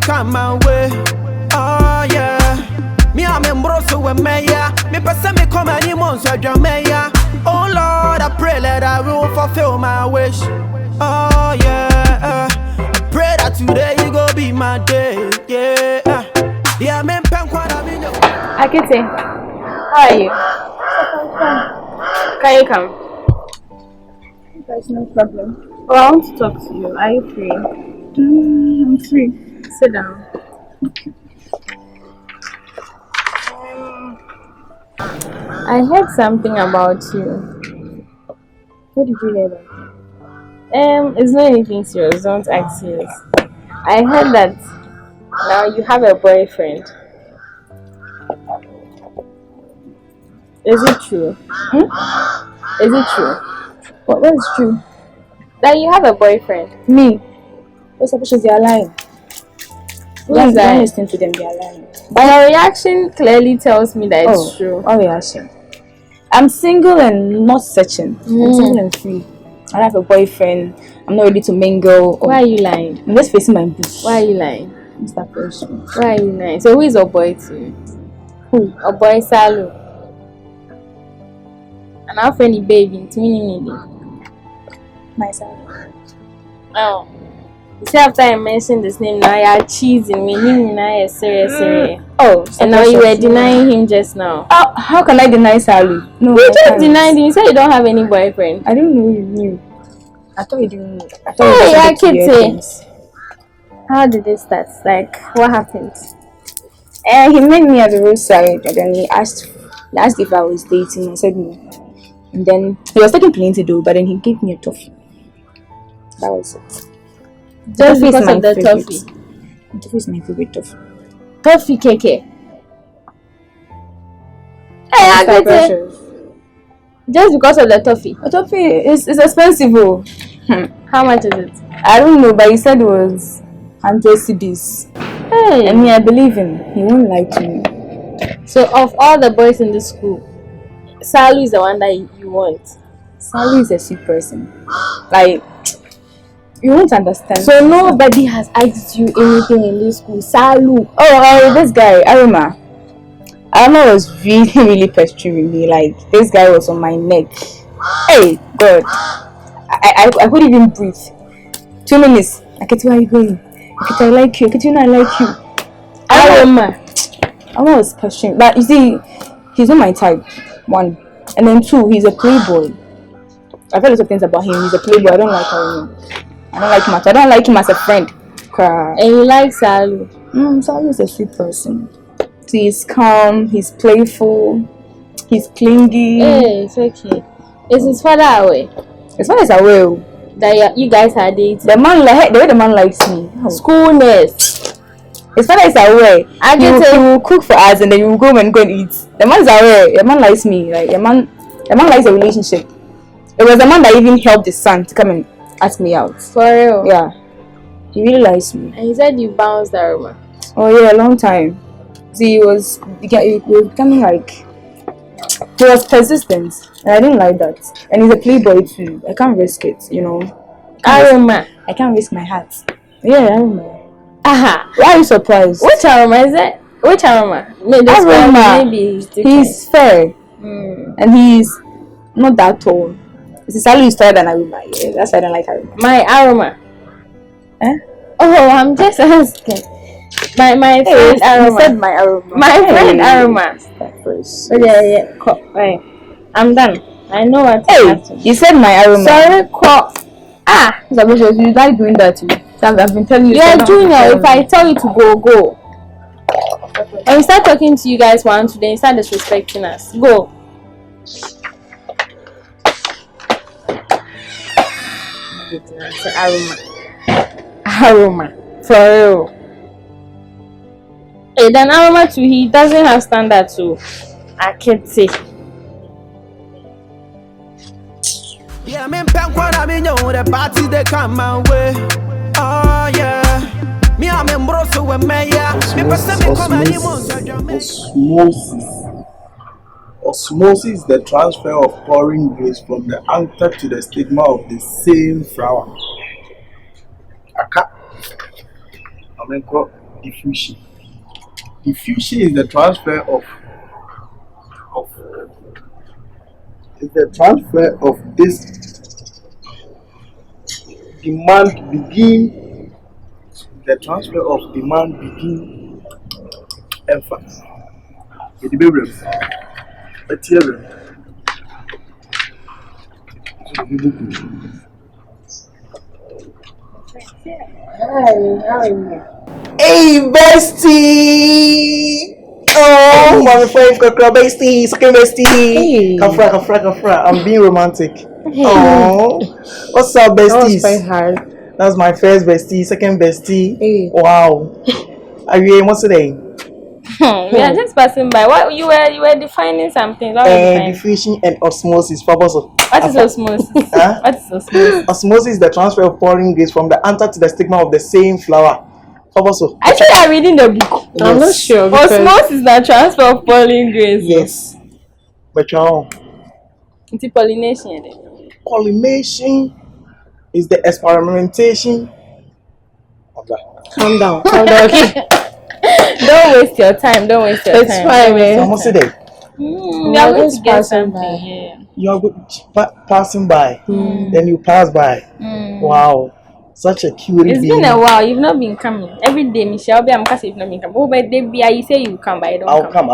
come my way. Oh yeah. Me I'm in broso with Maya. Me person me come any months with Jamaica. Oh Lord, I pray that I will fulfill my wish. Oh yeah. I pray that today you go be my day. Yeah. Yeah, me Pankwana me. Akete, how are you? Can you come? There's no problem. Oh, I want to talk to you. Are you free? I'm free. Sit down. I heard something about you. What did you hear about? It's not anything serious. Don't act serious. I heard that now you have a boyfriend. Is it true? Is it true? What is true? That you have a boyfriend. Me? What's up? They are lying. Don't listen to them, they are lying. But your reaction clearly tells me that it's true. Oh, reaction. I'm single and not searching. I'm single and free. I have a boyfriend. I'm not ready to mingle. Why are you lying? I'm just facing my bush. Why are you lying? Mr. Person. Why are you lying? So who is a boy to you? Who? A boy Salu. And how funny baby to me. Myself. Oh. You see, after I mentioned this name, now you're cheesing me. Now you're serious. Oh, and now you were denying him just now. Oh, how can I deny Salu? No, you just denied him. You said you don't have any boyfriend. I didn't know you knew. I thought you didn't know. I thought Kitty. How did it start? Like, what happened? He met me at the roadside and then he asked if I was dating. I said no. And then he was taking plenty though, but then he gave me a toffee. That was it. Just because of the toffee? Toffee is my favorite toffee. Toffee cake. Hey, I get it. Just because of the toffee? The toffee is expensive. Oh. How much is it? I don't know, but he said it was 100 CDs. Hey. And me, I believe him. He won't lie to me. So, of all the boys in the school, Salu is the one that you want? Salu is a sweet person. Like, you won't understand. So nobody has asked you anything in this school? Salu. Oh, this guy, Aroma. Aroma was really pestering me. Like, this guy was on my neck. Hey, God. I couldn't even breathe. 2 minutes. Akete, where are you going? Akete, I like you. Akete, I like you. Aroma was pestering. But you see, he's not my type. 1. And then 2, he's a playboy. I've heard lots of things about him. He's a playboy. I don't like him. I don't like him. I don't like him as a friend. And you like Salu? Salu is a sweet person. He's calm. He's playful. He's clingy. Hey, it's okay. Is his father away? His father is away. That you guys are dating? The way the man likes me. School nurse. His father is away. He will cook for us and then we will go and eat. The man is away. The man likes me. Like the man likes a relationship. It was the man that even helped his son to come and ask me out. For real? Yeah. He really likes me. And he said you bounced Aroma. Oh yeah, a long time. See, he was becoming like, he was persistent. And I didn't like that. And he's a playboy too. I can't risk it, you know. Aroma. I can't risk my heart. Yeah, Aroma. Aha. Why are you surprised? Which Aroma is it? Which Aroma? Aroma. Maybe he's fair. And he's not that tall. It's Salu is taller than Aroma. Yeah, that's why I don't like Aroma. My Aroma. Oh, I'm just asking. My friend Aroma. You said my Aroma. My friend Aroma. Yeah. Right. I'm done. I know what you said my Aroma. Sorry, you like doing that to me. I've been telling you. You're junior. If I tell you to go, go. And we start talking to you guys one today, you start disrespecting us. Go. Aroma. For real. Hey, then Aroma too, he doesn't have standards, so I can't say. Yeah, I'm in Pankwana, I know the party they come my way. Oh yeah. Me I'm in Broso with Maya. Osmosis is the transfer of pouring grace from the anther to the stigma of the same flower. diffusion. Diffusion is the transfer of this demand begin. The transfer of demand begin. Emphasis. The baby. Hey, bestie! Oh, my friend, bestie, second bestie. Hey. Kafra. I'm being romantic. Oh, what's up, That was besties? quite hard. That's my first bestie, second bestie. Hey. Wow. Are you what's today? We are just passing by. What you were defining something. What were you defining? Diffusion and osmosis. Purpose of What is osmosis? Huh? What is osmosis? Osmosis is the transfer of pollen grains from the anther to the stigma of the same flower. Purpose of Actually, I'm reading the book. I'm not sure. because- Osmosis is the transfer of pollen grains. yes. But It's pollination. pollination is the experimentation of that. Calm down, okay? Don't waste your time. It's fine, man. Almost today. We are going to get passing something. by. Yeah. You are passing by, then you pass by. Wow, such a cute It's being. been a while. You've not been coming. Every day, Michelle, I'm you've not been coming. Oh, but they be, you say you come, but I don't I'll come.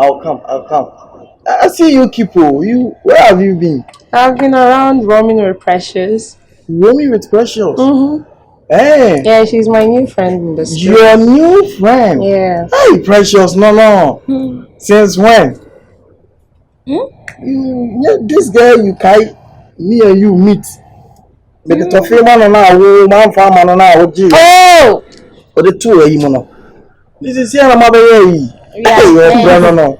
I see you, Kipo. Where have you been? I've been around roaming with Precious. Roaming with Precious. Mm-hmm. Hey, Yeah, she's my new friend in the street. your new friend. Yeah. Hey, Precious. No. Since when? This girl you carry, me and you meet. But the tough man man farmer Oh! or the two of you. This is here, my baby. No.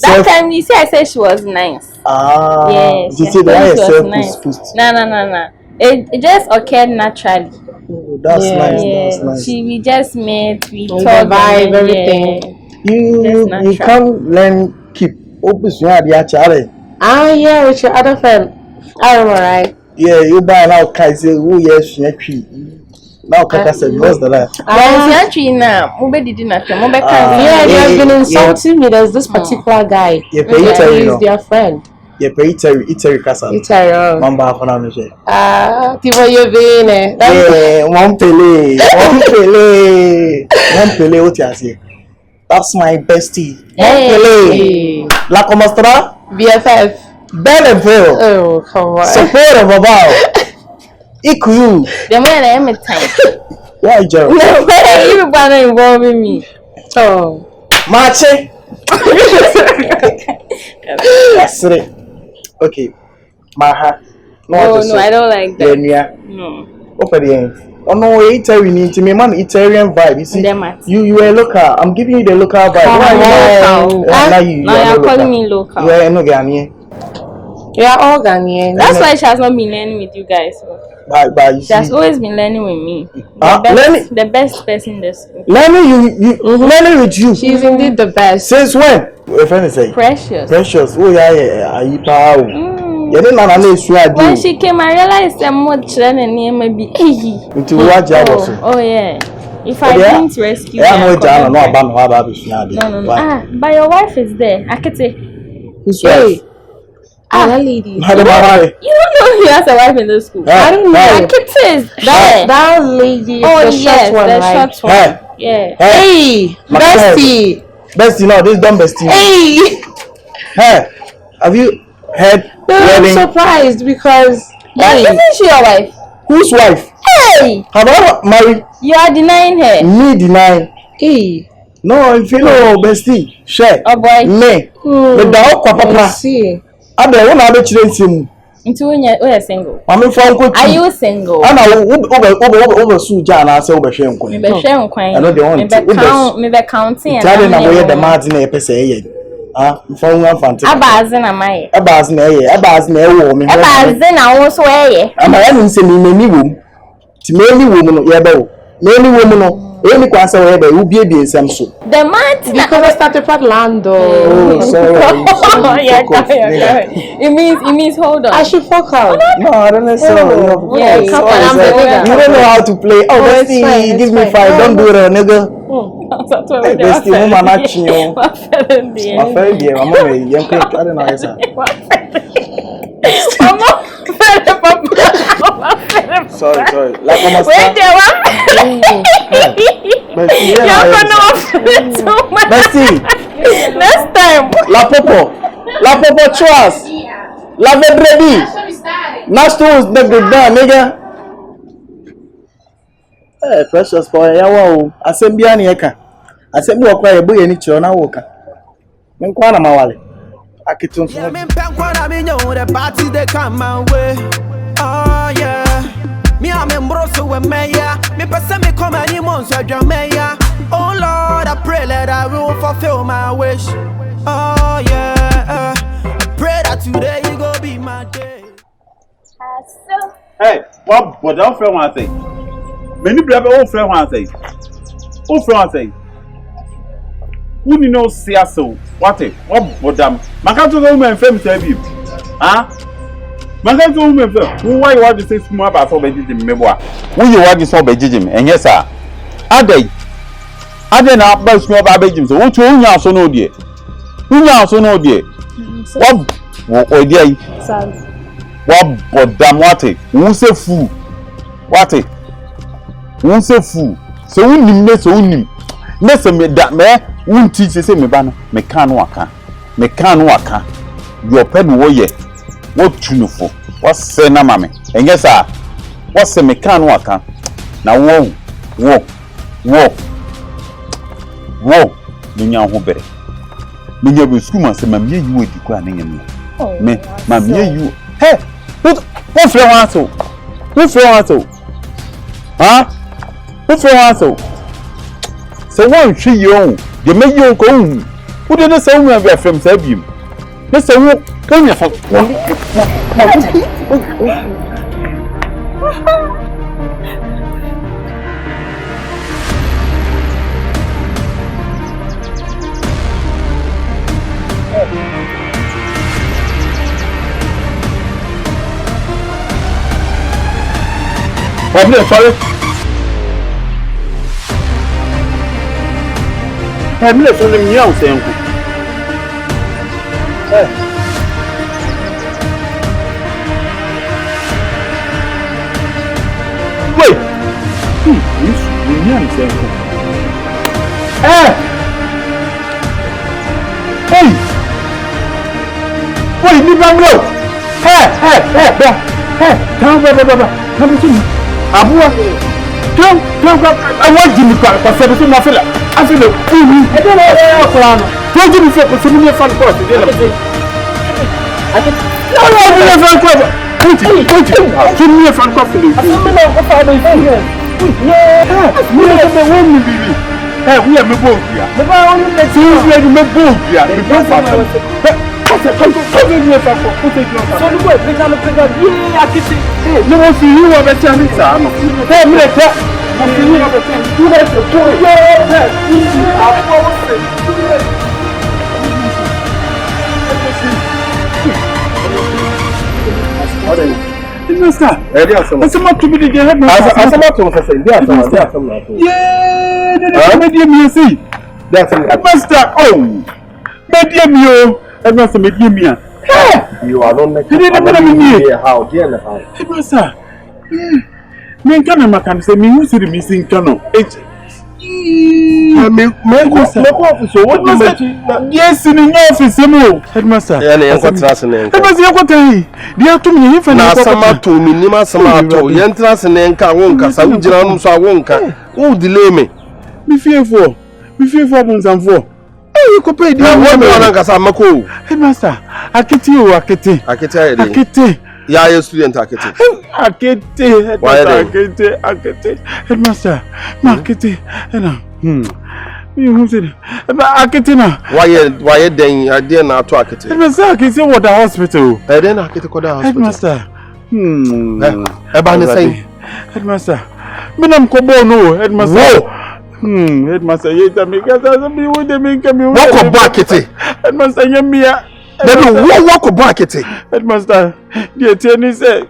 That time you see, I said she was nice. Yes. You I see the thought way she was yourself nice. pushed. No. It just occurred naturally. Oh, that's Yeah. nice. Yeah. That's nice. We just met. We The talked. vibe, and then, everything. You That's natural. can't learn keep. Open the actually. Yeah, with your other friend. Aroma, right? Yeah, you buy now. Kai say, oh yes, she now Kaka said, what's the lie? But actually now, Mube did not come. Mube Yeah, can't. they have been yeah. insulting me. There's this particular guy. Yeah, pay it, you He's know. their friend. Yeah, pay it, Kasa. It's around. Mamba for now, Michelle. Tipo, you're being it. Yeah, one pele, what you say? That's my bestie. One pele. La Comastra, BFF. Belleville. Oh, come on. Support of about. Iku. The man I am a time. Why, Joe? No, but you people are not involving me. Oh. Marche. That's it. Okay. Maha. No, I don't like that. Yeah. No. Open the end. Oh no, Italian need to me man Italian vibe. You see, you are local. I'm giving you the local vibe. Now you're calling me local. You are no Ghanaian. We are all Ghanaian. That's why she has not been learning with you guys. So. But you She has see, always been learning with me. The best person in the school. learning learning with you. She's indeed the best. Since when? Your friend is saying. Precious. Oh yeah. Are power? You didn't know that When she came, I realized that much and name maybe. into what job was it? Oh yeah. If I didn't rescue her, no no. Why? But your wife is there. I could say. Who's wife? That lady. Madam Mahari. You don't know he has a wife in the school. I don't know. I could say there. That lady. Oh the yes, short one, the right? short one. Hey. Yeah. Hey, bestie. Bestie, no, this dumb bestie. Hey. Hey, have you heard? No, I'm surprised because. But isn't she your wife? Whose wife? Hey! Have I ever married? You are denying her. Me denying. Hey. No, if you know bestie, share. Oh boy. Me. The dog I papa. see. I don't want to be children. Into when you're single. I'm from Kochi. Are you single? I'm over Suja and I say over shame. Maybe share I know they want maybe counting. Tell them where the Martin a person. From one fantasy. Abazin am I? Abazin, woman. Abazin, I also wear. I'm a many woman. To many women, many women. Any question where will be a some so. The man Because I started at Lando. Oh, sorry. It means hold on. I should fuck out. No, I don't know. So, Yeah, you don't know how to play. Oh, it's bestie, fine, give me fine. 5. Don't do it, nigga. Besti mama machinyo. My dear, mama, young quick, I don't know. Sorry. Like mama. Wait there, Besti. next time. La popo trust. La vendredi. Nastos the good down, nigga. Eh, precious boy, ya wow. Asembia ni eka. Asembi wakwa yebu ye ni chona woka. Menkwa na mawale. Akitunfu. Yeah, me penkwa na me know the party they come my way. Oh yeah. Me am embroso with me ya. Me pesa me come any months with your me ya. Oh Lord, I pray that I will fulfill my wish. Oh yeah. I pray that today you go be my day. Hey, what don't friend one thing? Many brother old friend one thing. Old friend one thing. Who you know see us so? What damn? Makato woman fame tell you. Huh? Makato woman fame. Who why you want to say small about so big Jim Meboa? Who you want to so big Jim? And yes, sir. Are they not about small about Jim? So what you so no dear? Who now so no dear? What dear? What damn what it? Who say fool? What it? Who say fool? So we need so we listen me that me won teach say me ba no me kan waka your pen wo ye what tunufo what say na mame enye sa what say me kan waka na wo dunya ho bere me nya be skuma say mam ye yu odi kwa na nyam me mam ye yu hey what frɛ ho aso ha what frɛ ho aso so one she you the me you go who did say we be from Sabium let's say who come here for sorry. I'm not so young, saying, wait, you young, saying, hey, wait, you don't know, hey, come to me, Abua, come, I want you to cry, but for the same of I feel it. I don't know. Don't give me for me a fun course. I can. No, give me a fun coffee. Hey, we are both here. The only next year, we are both here. We both are. No one see you over the hey, me kana makan se me hu siri mi sin kano me ko office what yes ni no office mo headmaster ya le yanko trase ne nka headmaster yanko tai dia to me yifa na sama to mi ni ma sama to yen trase ne nka won ka sa ujira no so awon ka wo delay me mi fiefo bun sanfo eh ko pay dia wo me wan ka sa mako headmaster akete yeah, your student akete. Headmaster, akete. You who said akete na. Why then I dare not to akete. Headmaster, akete what the hospital. I then akete ko the hospital. Headmaster. Ebane say. Headmaster. Me nam ko bo no, headmaster. Headmaster, ye ta me ka sa me wo de me ka me. What ko ba akete? Headmaster, ye me Maybe walk back it. Headmaster, the tennis say.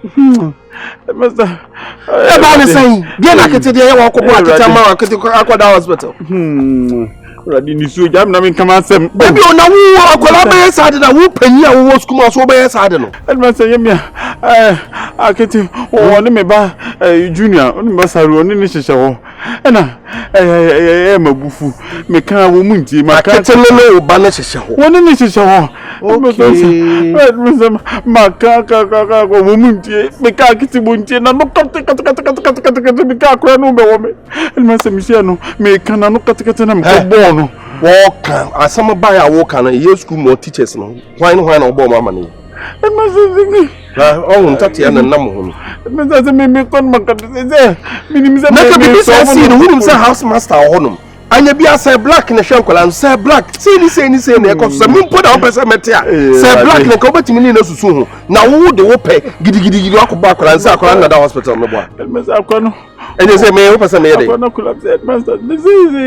Headmaster. Everybody saying, "Dear, I can tell you walk back it. I'm going to the hospital." Ready ni so jam na me come ansem. Baby, on na wo akola be sade na wo panya wo school so be sade no. Headmaster yemia akete o ne me ba junior on me saru on ne hyehyɛ ho. Na mabufu me kan wo mu ntie ma kan akete lele o ba ne hyehyɛ ho. Won ne hyehyɛ ho. Headmaster ma ka wo mu ntie me ka akete bo ntie na no kata me ka akora no be wo me. Headmaster me sia no me kan na no kata na me ko bo no. Walk asama ba ya walk na ye school mo teachers no. Why no obo mama ni. Headmaster oh, ntati ya nam ho. Headmaster me kon makata se minimize me see the woman say house master honum. Anya bia say black na hwenkola say black. Say ni na e ko so me mpo da person mete a. Say black na ko betimi ni na susu ho. Na wo de wo pe gidigidi akoba akola say akola na da hospital me boa. Headmaster akono. Ene say me wo person me dey. Akono collapse headmaster.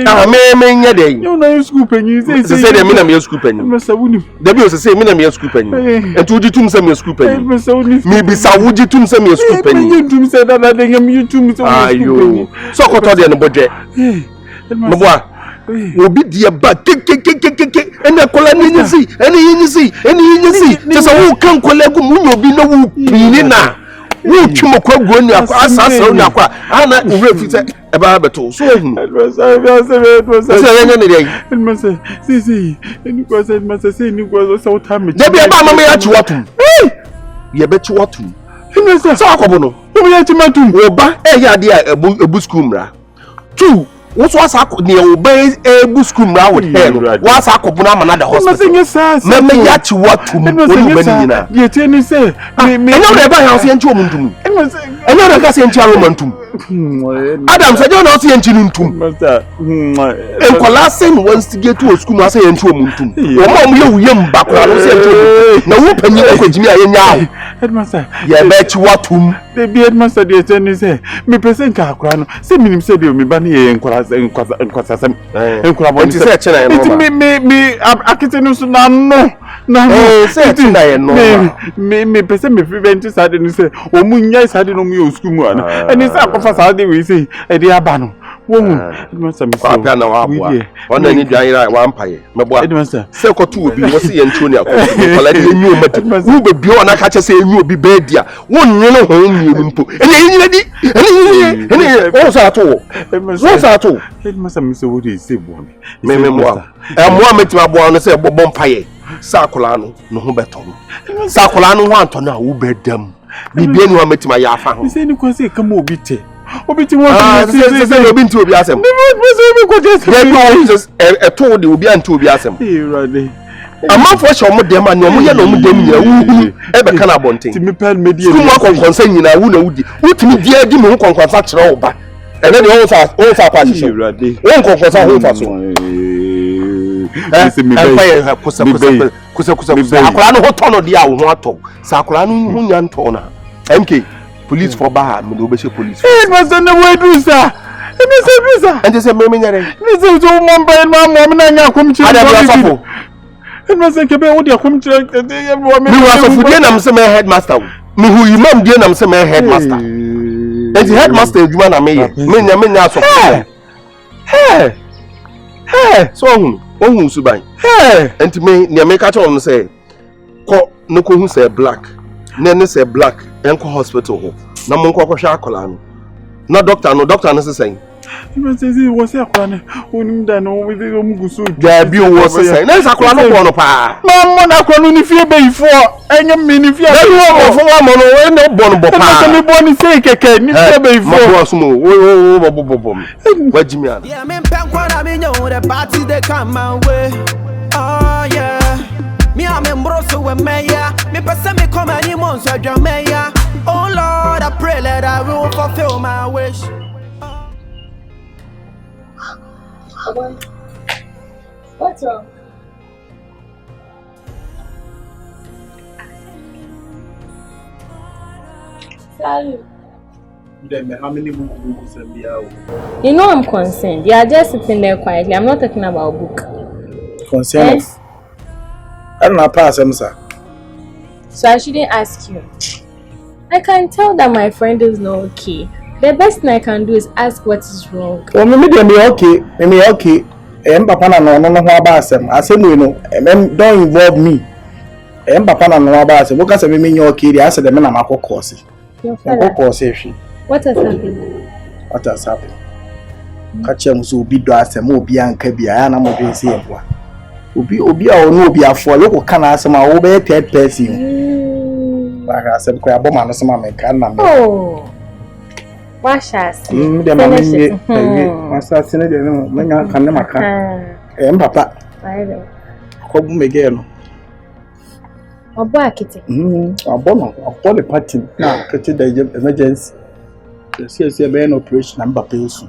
Ah me nya dey. You na school penny say dey me na me school penny. Headmaster wuni. Dabi o say me na me school penny. Entu di tum say me school penny. Headmaster wuni. Me bi sa wuji tum say me school penny. Me tum say that dey me tum say school penny. So ko to dey no bodwe. Me boa. Obi dia ba kekekekeke ene kola ni nyisi tesa wo kan kola gu mu obi na wo pini na wo twimo kwa gu ni akwa asasa ni akwa ana ure fite e ba beto so hu si eni ko say masa say eni ko so time de bi ba mama ya chi watum ye be chi watum so akobo no wo ya chi matum wo ba ya de ebu school mra 2 what's ne obey ebu school mra with hell what's akobuna amana the hospital me ya chi watum onu banina ye teni say me enyo de ba ya so yenchi omuntum enyo de ka se yenchi aromantum Adam said you not see yenchi ntum enkola se no instigate to school ma se yenchi omuntum o ma mu ye yem bakora no se yenchi na wo panyi akogimi ayenya awo headmaster ye ba chi watum the headmaster dey tell say me person ka akora no say minim say dey me ba na ye enkola sem enkola bo nti say chena no me akete no so na no say chena ye no me person me prevent side no say o mu nya side no mu ye school mu ana eni say akofa side we say e dey aba no wo hu headmaster me say na wa aboa ona ni dwan wa mpaye meboa headmaster say ko tu obi wo say ye ntuo ni akola de enyu omati wo be bi ona ka che say enyu obi be dia wo nyene ho mienu mpo eni o sa to headmaster me say wo dey say bo me mo ameti aboa no say bobom paye sakola no ho beto no sakola no ho anto na wo bedam bibia ni ameti ma ya afa ho say ni ko say kama obi te obi won say obi nti obi asem me ko just e to de obi anti obi asem rade amafo hye omo dem ani omo ye na omo dem ya wu e be kana bonten ti me pen me die kuma konkonsa nyina wu na wudi wutimi die di me konkonsa kire wo ba ene de won fa kwa hye rade won konkonsa ho fa so kusa akora no hotono dia wo ho ato sa akora no hu nya nto na MK police for ba me do be she police mas na we do sa ene se bisa ande se me nyare ni se so mo mba mo na nya komchi mas ke be wo dia komchi me wa so fudie na me se me headmaster me hu imam die na me se me headmaster ande headmaster ejuma na me ye me nya so so ohun suban enti me ne me ka cho no say ko no ko hu say black ne say black enko hospital ho na mo nko hwa akola no na doctor no say me say wo say akola ne onim da no we dey omuguso ja bi wo say na say akola no ko no pa mo na akola no ni fie be ifo enye me ni fie be wo fo wa mo no we no bon bo pa me bo ni say keke ni fie be ifo mo so mo wo bo wajimi ana yeah me penkwa na me nyo the party they come my way oh yeah me am embroso we meya me pese me come any months I drum meya oh Lord I pray that I will fulfill my wish. What's wrong? Salut. How many books and You know I'm concerned. You are just sitting there quietly. I'm not talking about a book. Concerned of I don't know pass him, sir. So I shouldn't ask you. I can tell that my friend is not okay. The best thing I can do is ask what is wrong. Well, maybe okay. Maybe okay. Papa no about them. I said no, don't involve me. Papa no about them. Because me mean okay. I said the man am course. Your father. What has happened? What has happened? Catch him so be do as mo be anka bia na mo dey say eboa. Obi a no obi afọ look can ask my over third person. Like I said, I bought my son. Oh, wash us. The man, my son, Papa. I don't. Come again. A boy, kitty. A bonnet party. Now, kitty, the emergency. The CSA ban operation number pills.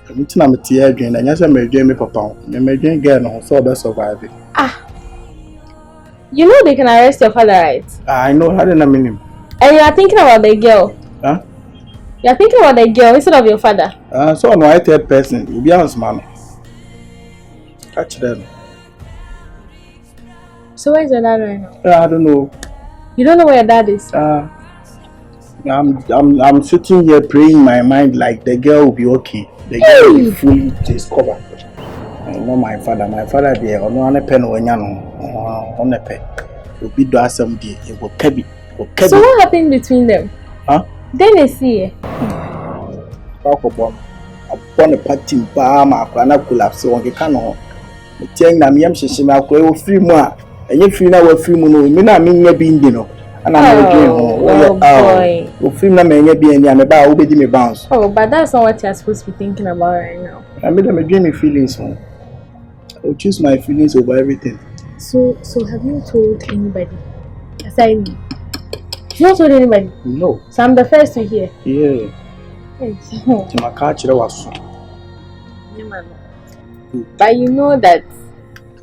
I'm a tear again, and yes, I may dream Papa. You may dream again, so best surviving. Ah. You know they can arrest your father, right? I know, I didn't mean him. And you are thinking about the girl. Huh? You are thinking about the girl instead of your father. So I'm a third person. You'll be honest, man. Catch them. So where's your dad right now? I don't know. You don't know where your dad is? I'm sitting here praying in my mind like the girl will be okay. The girl will be fully discovered. I know my father there. I know on a pen when you know on a pen. Will be do some day. It will keep it. So what happened between them? Huh? Then they see. Upon a party, Bama, Kana collapse on the canon. The Tiang Namiam Shishima, free more. And you feel now a free moon, you mean your being dinner. And I'm going to free my man, be any about obeying me bounce. Oh, but that's not what you're supposed to be thinking about right now. I made them a dreamy feelings. I will choose my feelings over everything. So have you told anybody? Aside me. You not told anybody? No. So I'm the first to hear. Yeah. My catcher was. But you know that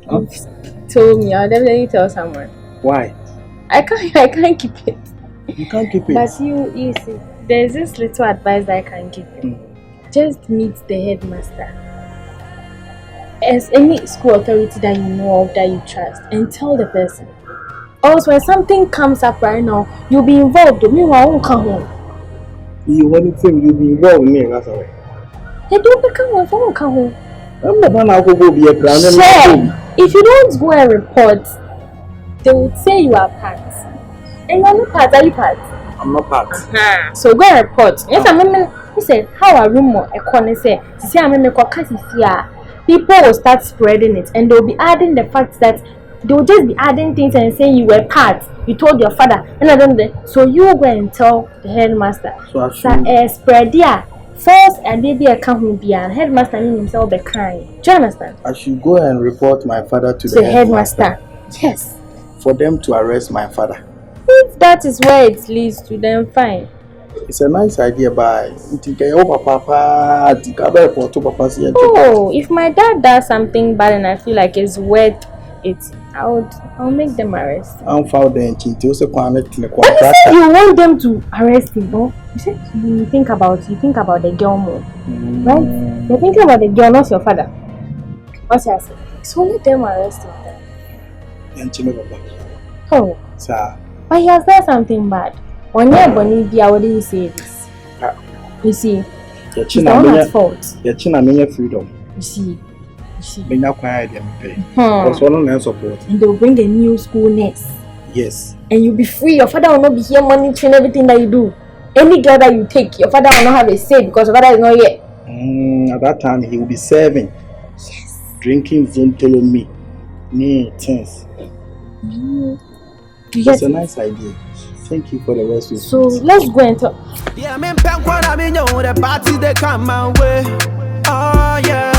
you've told me. I'll definitely tell someone. Why? I can't keep it. You can't keep it. But you see, there's this little advice that I can give you. Just meet the headmaster. As any school authority that you know of that you trust, and tell the person. Also, when something comes up right now, you'll be involved. Meanwhile, I won't come home. You want to think you'll be involved in me, that's all right. They don't become home. I won't come home. I'm not going to go be a ground. Sure. If you don't go and report, they would say you are part. And you're not part. Are you part? I'm not part. So go and report. Yes, I mean, he said, how Aroma a corner say, people will start spreading it, and they'll be adding the fact that they'll just be adding things and saying you were part. You told your father, and I don't know. So you go and tell the headmaster. So spread yeah. First, and maybe I can't be an headmaster himself be crying. Do you understand? I should go and report my father to the headmaster. Yes. For them to arrest my father. If that is where it leads to, then fine. It's a nice idea, but oh, if my dad does something bad and I feel like it's worth it, I'll make them arrest him. I'm found there. You said you want them to arrest him, no? You said you think about the girl more, right? You're thinking about the girl, not your father. What's your say? So let them arrest him. Oh, sir. But he has done something bad. On your bonnie, how do you say this? You see, it's not at fault. Your chin and freedom. You see. Being quiet and pay. That's one on support. And they'll bring a new school nurse. Yes. And you'll be free. Your father will not be here monitoring everything that you do. Any girl that you take, your father will not have a say because your father is not here. At that time, he will be serving. Yes. Drinking Zontelo me. Things. It's a nice idea. Thank you for the rest of so let's go and talk. Yeah, I'm in Pankwan, I mean, the parties they come my way. Oh, yeah.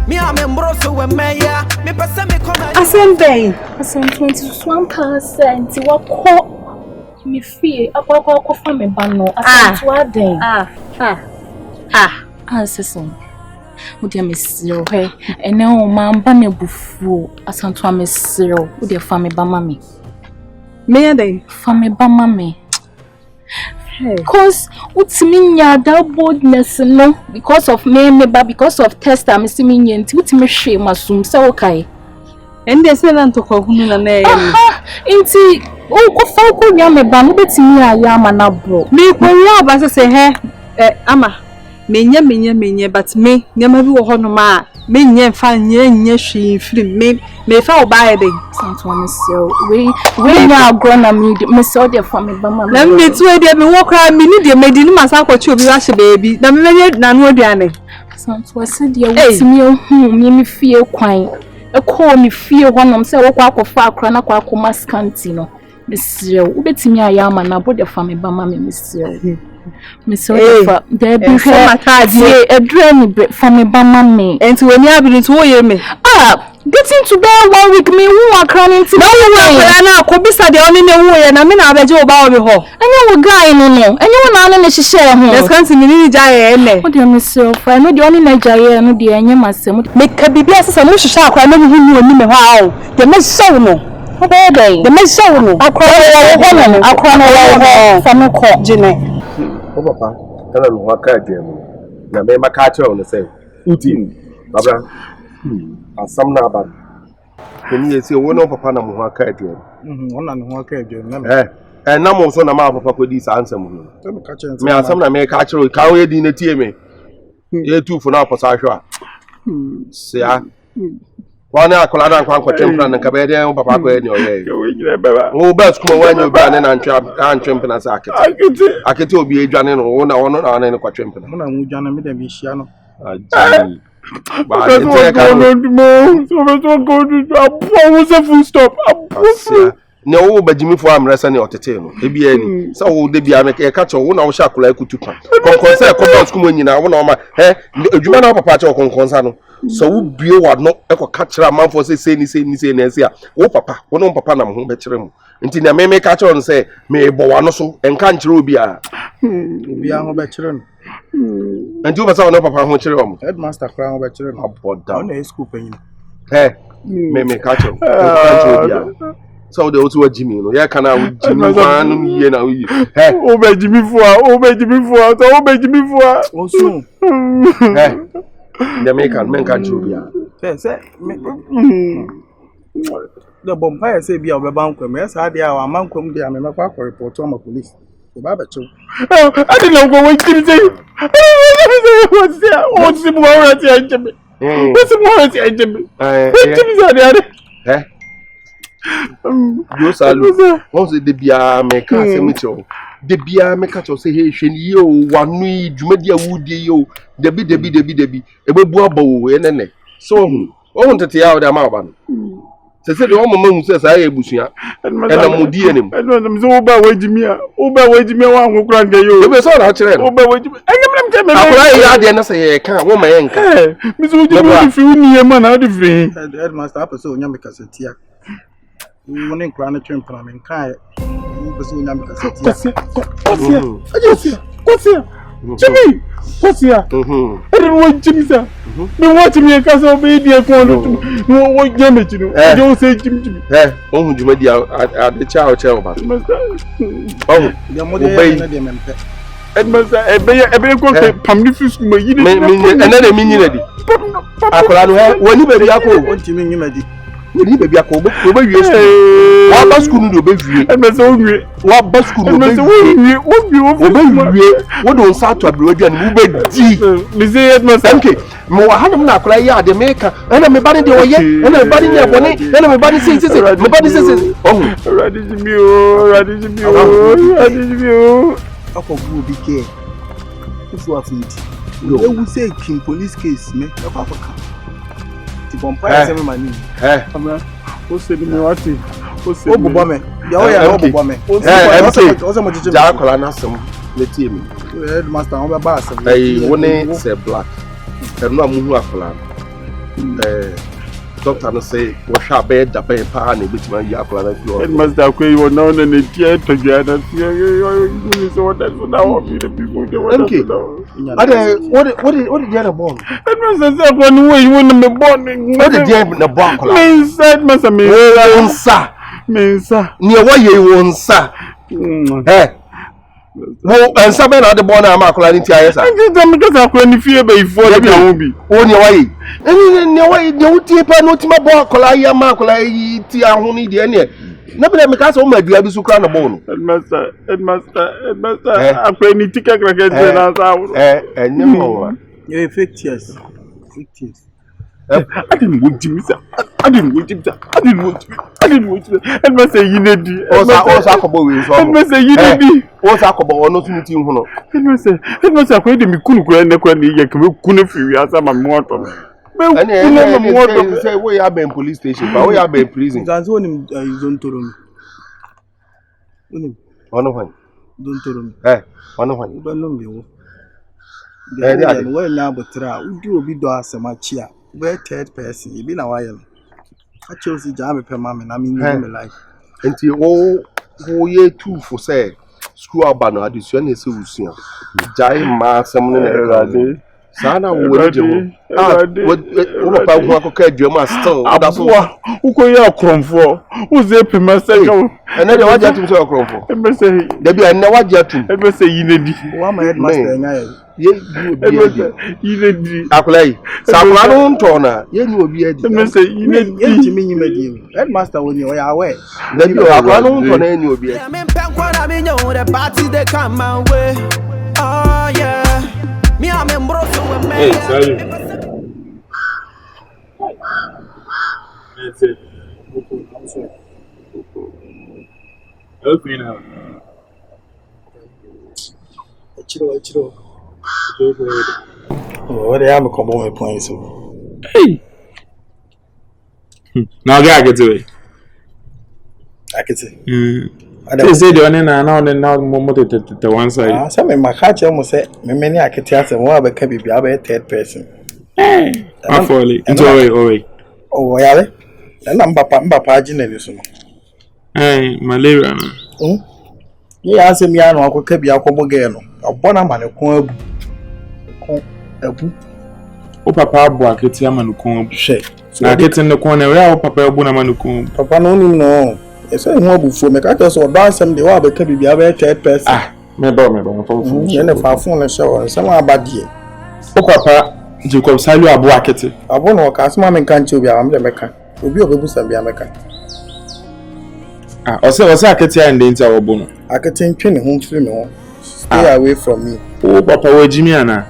Me, I'm in Brosso with Maya. Me, person, me come I said, Ben. I said, 21%. What call me free? I go for me, Bano. I said, what then? Sister. Would you miss zero? And now, Mam Bammy Buffo, as I'm to miss zero. Would your family Bamami? Me they family Bamami. Because what's mean ya that boldness no because of me but because of test I'm assuming you to me shame assume so okay. And they say to Kohuna name. Inti, oh, Falco Yame Ban, betting me a yama na bro. Me, when you have, as I say, hey, Ama, me, but me, never will honor me, fine, she film me, fall by the Santo so we now grown a medium, Miss Odia for me, Bama. Let me tell you, me walk around, me need your maiden, my uncle, you rush a baby, the minute Nanodiane. Santo said, you me, me feel quite. A call me fear one of say, walk of far crana quaco Scanty, no. Miss Seer, bet me a yam and I bought the family Bama, Miss Seer. Miss Odia, there be my cards, a dream for me Bama me. And to when you have been to me. Getting to bear 1 week, me who are crying to no could be said the only way, and I mean, I'll bet you about the hole. And you were guy, no, and you were not in a share home. There's can't see giant. What do you miss yourself? I know the only Nigeria, no, dear, and you must make a BBS and wish shark. I know who you knew how. The miss so no. The miss so no. I'll cry from a court, Jenny. Oh, Papa, tell them what kind of game. Now, may my catch on the same. Uti, Baba. Some now, but when you say one of Papa Namuha Kajan, one and one came. And now also na Papa could this answer. May I some make catch you can't wait in the team. You two for now, Pasasha. See, one hour, Colada and Quanco Champion and Cabeda, Papa, in your way. Oh, best come when you're banning and champion as I can tell be a Janin or one on any quadrampion. I'm Jana Midamishiano. But what's going on tomorrow? So what's going to almost a full stop. No, but Jimmy for I'm wrestling at the table. Maybe any. So they be a make a catch or 1 hour shack like to come. Concern come school when you know one of my hair. You man up a patch or concern. So be what not ever catch a man for say, oh, Papa, one on Papa, I'm home better. Until I may catch on say, may Boanoso and can't Rubia. We are home better. And you must have no Papa home. Headmaster crown better about down a scoop. Hey, may catch him. So the also Jimmy, yeah, can I with Jimmy one year now? Hey, obey Jimmy for, also. Hey, the American men can't you be. The bonfire say be our banquet. Yes, I be our man come there. I'm a report to my police. The Babacho. I didn't know what to say. What's there? What's the more at the Jimmy? What's the more at the Jimmy? Eh? You salute. What's the Bia make a cemetery? The Bia make a say, hey, you, one need, Jumedia Woody, you, Debbie, a bubble, and so, I want to tell the Marban. Say the woman says I bushia and I'm dealing. I know them so over Jimmy, one who can't get you. It's all actually over I say, I can't woman. Miss Woody, if you need a man out of the headmaster episode, Yamika said, here. We want to crown a trim from in Kai. What's here? Jimmy! What's here? I don't want Jimmy, sir. Me watching me a castle baby. I want no what damage, you know. I don't say Jimmy. Eh, oh, Jimmy, at the child. Oh, your mother, Edmund, a bear contact, Pamifus, another minion. I when you baby, I want to mean you. We baby a cold, over you. What bus couldn't do, baby? And that's only what bus couldn't do. What don't start to blow and move it. Miss Edmund, thank you. More Hanam Nakraya, the maker, and I'm a body the way, and a body near one, and my body says, my body says, oh, radish you. Opoku be care. If you are fit, they will say King police case, me. The bonfire is my name. Who said me what? Who said Obama? Obama. Also, much the team. Headmaster, I'm a bass. I want say black. And no more. Doctor say, what shall bed the pay pan which my yakla. It must have you were known in the chair together. So that's now the people. What did the other born? It must have one way you wouldn't be born. What did the bonk? Me said, Massa, me, sir. Near what you won't, sir. Wo ansa be na de born am akola ni ti ayesa. Nti me kasa akola ni fie be ifo de bia wo bi. Wo ne wayi. Ne wayi ne wutie pa no ti ma bo akola ya ma akola yi ti aho ni de ne. Na be me kasa wo ma dua bi su kra na bo no. Headmaster akola ni tika kra ke je na sa wo. Enye mo wa. You fictitious. I didn't want to miss. I didn't want to. And must say you need. Osa akobo we so. And must say you need. Osa akobo ono tun ti hu no. And must say ko de mi kunu ko na kwa ni ye ke kunu fi asa ma moto. Me say we are in police station, but we are in prison. That's what him don't tell me. Ono fan. Don't tell me. Ono fan. Don't know me. Then when now but do obi do asema chia. Where third person, you be na why. I chose the job per mama and I mean my life. Enti wo ye two for say school abano addition is usia. Jai ma sem ne erade. Sana wo je mo. Wo pa wo akoko adwuma still. Aboa uko ye akromfo. Wo ze pema say go. Ene de waje atum say akromfo. E be say da bi ene waje atum. E be say yinedi. Wa ma headmaster nya ye obi yinedi. Akulai. Sakura no nto na ye ni obi edi. E be say yinedi. Ye ntimi nyima di. Headmaster woni o ya awe. Da bi akura no nto na ye ni obi edi. The party they come my way. Oh yeah. Me I'm in Brussels with me. Hey, salut. That's it. I'm sorry. Help me now. Chiro. Oh, they have a combo me point so. Hey. Now get to it. I can say. They say the one now more the one side. Some my catch almost say many I can tell some more about can be a third person. Hey, I'm falling. It's Oh, yeah. And I'm Papa Generation. Hey, malaria. Yeah, I say me, I know I could be a combo girl. A bonnet ebu. O papa bo aketi amanuko She. Na aketi no corner where o papa bu na manuko. Papa no nim no. E say ho abufuo me ka so do asem de wa be ka bibia be third person. Me ba for. Ye ne fa fon le show nsem abadie. O papa Jacob Salu abo aketi. Abo no ka asema me kan che obi am de meka. Obi obebusa bia meka. O say aketi a ndे ntia obo no. Aketi ntwe ne ho mfiri me ho. Stay away from me. O papa wa jimi ana.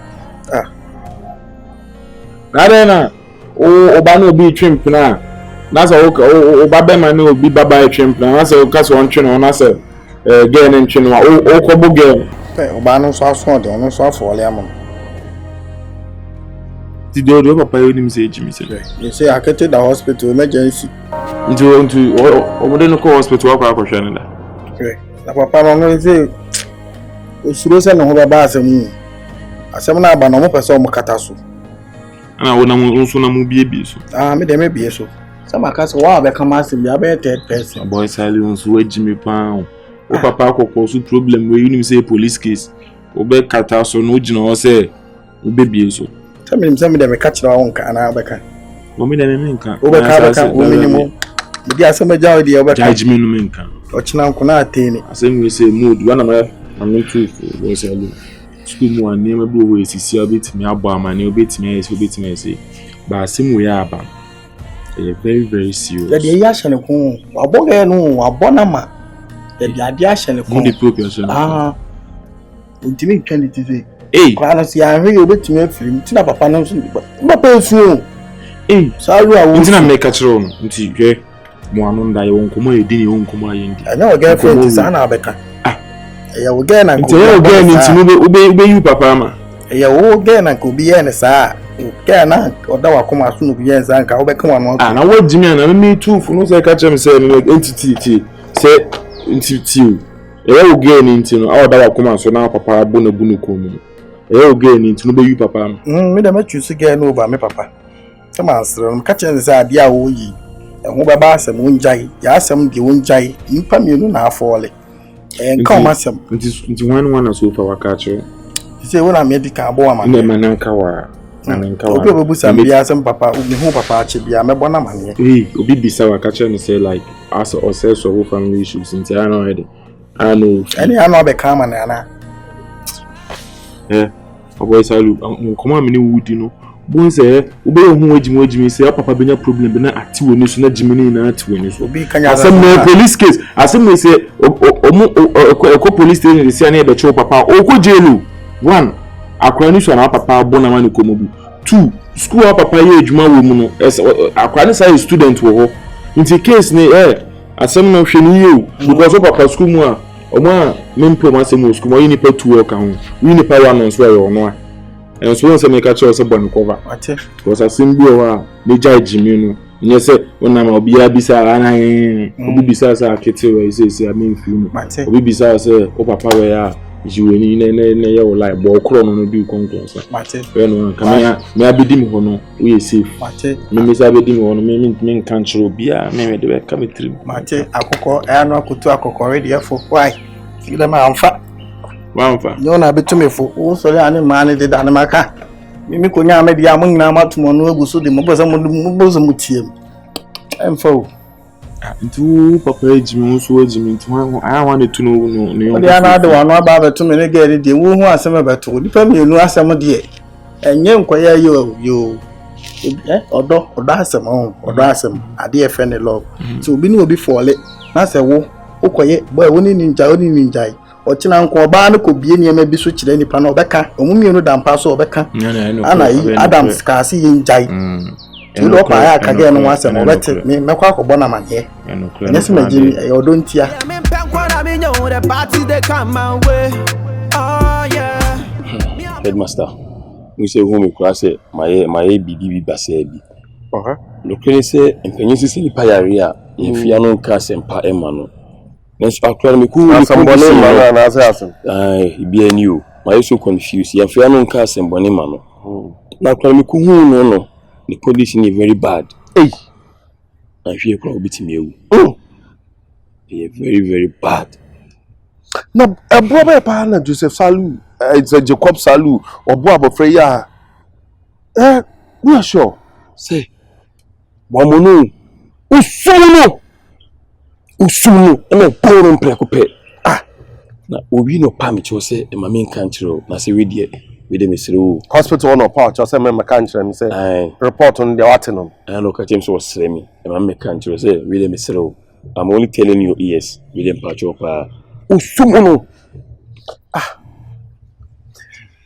Na oba no obi twimp na say oba be ma no obi baba twimp na say o ka so ontwe no na say girl ne ntwe no o kobo girl oba no so aso de no so afole am ti do papa yo nim say jimi say you say akete da hospital emergency nti o de no ko hospital akwa akohwe ne da na papa no say o suro se no ho baba asem na aba no mo pese o mo kata so ana wona nso na mu bie so me dem bie so some akase wa be kama asem bia be third person boy silence we jimi pan o papa akoko so problem we you say police case o be kata so no gina o say o be bie so some dem ka kira won ka na be ka o me dem me nka o be ka o minimum me dia asem jaw dia o be ka judgment no me nka o china nko na ateni asem we say mood wana me am too we say school mu anema bi wo esisi obetimi abo amane obetimi ese ba asim we aba very very serious the dey ya shene ko aboga no abona ma the dey ya shene ko the proportion intimi twani tise Kwa na si ahwe obetumi afiri tina papa no so papa esu salu awu ntina make chiro no nti hwe mo anu nda ye wonkomo edini wonkomo ayendi anya o girlfriend sa na abeka ya wo girl na nti ye girl ni ntinu ube yu papa ma ya wo girl na ko bi ye ne sa girl na oda wa koma so no bi ye nsa nka wo beka wanu na wo jimi na me too fu no say ka chem say entity say entity e wo girl ni ntinu oda wa koma so na papa bu na bunu ko mu e girl ni ntinu be yu papa ma me da ma choose girl no over me papa sama ansro ka chem say ade a wo yi ho baba asem wonjai ya asem de wonjai impa mienu na afole nka o masem nti one so fa wakacho say wona medical abo ama na mananka wa nanka wa obi bebu sam bia asem papa obi hu papa ache bia mebona mane obi bisa wakacho ni say like as or say so family issues nti I know already I know. Any I know be come and ana. Boy Salu, come on, me wood, you know. Boy say, obey who Jimmy say, Papa Benya problem, but not at 2 when you Jimmy in at 2 when you be some police case. As some may say, police station is near the show, Papa, Jelu. 1. Aquanis and Papa Bonaman Komobu. 2. School Papa Juma woman as Aquanis a student who in the case near as some notion you because of Papa school more. Oma men promise mo school you need to work on we need power on swear or no and so once make a choice about cover because a symbol the judge me no say when am obi abisa ana obi bisa sa kete we say I mean film obi bisa say o papa we ya jiweni na ye wo like bo kro no do conclusion we no kamaya me abidi me hono we safe me me say abidi me hono me kan chiro bia me de be kam trim mate akoko e no akutu akoko ready for why feel ma amfa no na betumi fo wo so ya ne ma ne de da ne maka me ko nya me dia mo nyina matomo no aguso de mo boza mo boza mutiem emfo ntu papa ejimi so ejimi ntu I want to know no de ana de wano aba betumi ne gere de wo hu asem beto nipa mienu asem de enye nkoya yo odo asem ade efe ne love so obi ni obi fole na se wo okoye boy woni ninja ochina nko ba na ko bie niam bi so kire nipa na obeka omumienu dampa so obeka ana yi Adams ka si yinjai ti lo pa ya kage no asem obete me mekwa akobọ na manye enese magini e odo ntia Headmaster, we say home class my bibi basebi. Lokene se empenyi sisi ni payaria enfia no nka sempa emano. Nenso akra me ku asembone mano na ase asem. Ibi ani o. My so confused. Enfia no nka asembone mano. Na akra me ku hu no. The condition is very bad. Hey. I feel crowd beating me. They are very, very bad. Now, a brother partner Joseph Salu, it's a Jacob Salu or Bob Freya. We are sure. Say, Wamono, Usuno, and a poor and precope. Now, we no permit you say, and my main country, I say, we did. With them is through hospital no part just say my country and say report on the Watenum. I look at him so slimy and my country say with them is through. I'm only telling you yes with them patch up Usumono.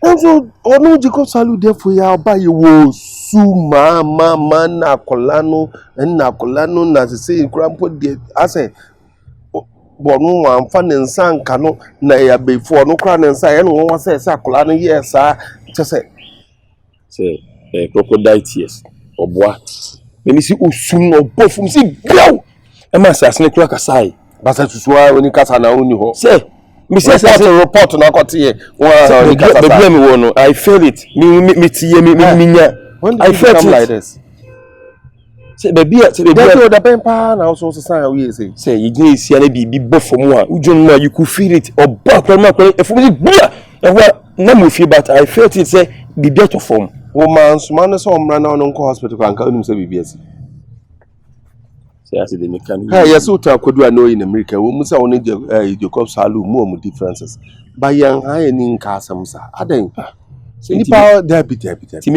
And so ono Jacob Salu there for ya buy you suma mama na kolano and na kolano na say grandpa there I say bonu wan fa nensa nka no na ya before no kra nensa ye no won say akola no yes say crocodile tears oboa me si osum no bofum si biaw e ma say asne kra kasai basa tusuwa oni kasa na oni ho say me say report na kote ye be me wo no I feel it me tie me nya I felt it like this. Say baby the pempa na also say we say you dey see na bibi bofom a ujon ma you could feel it or back when if we bia e wa na mo feel but I felt it say the better form woman man so omra na no hospital kan ka onum say bibi asi say as the mechanic yes uta akodu ano in America wo mu say won Jacob Salu mu differences but yan ha ni nka asam sa adan nipa diabetes.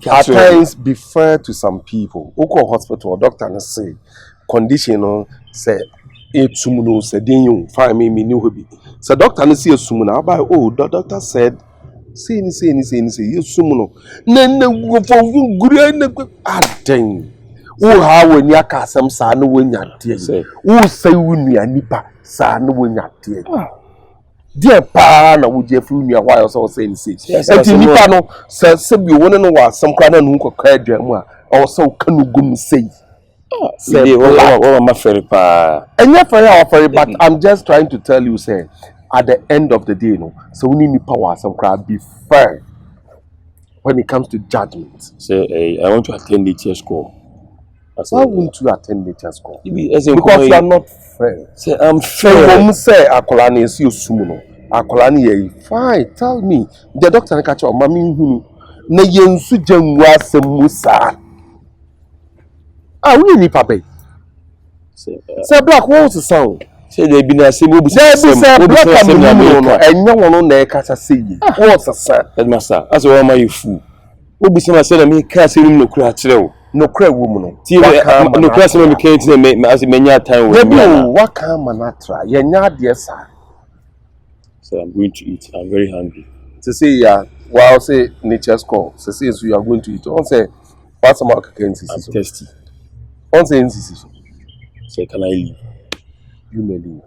At times be fair to some people. Oko hospital doctor na say condition no say etumuno say den fire me ni hobi. So doctor na say esumuno about the doctor said say esumuno na for guru na aden. Wo ha wani aka asem sa na wonya tie. Wo say wunu nipa sa na wonya tie. Dear pa na woje fru nua why also say say enti nipa no se bi won no wa sam kra na nu kokka adwam a also kanu gum say say what ma fere pa enya fere our fere but I'm just trying to tell you say at the end of the day no so we need nipa wa sam kra be fair when it comes to judgment. Say I want to attend the church school. Why won't you attend the church school? Because you are not fair. Say I'm fair. When say akola na esi osumuno akola na ye fine tell me the doctor na catch mami hunu na yensu janwu asem musa we ni pape say black wants to sound Say they be na say we say black and blue no enya wono na e kasa say ye what's a headmaster as well you fool we be say say me ka say no kura kire o no kura wo mu no ti no kura say me can say me as menya time we do what can manatra ye nya de sa so I'm going to eat. I'm very hungry. To say yeah while say nature's call so say you are going to eat on say what's about can't I'm thirsty. on say insist So can I leave? You may leave.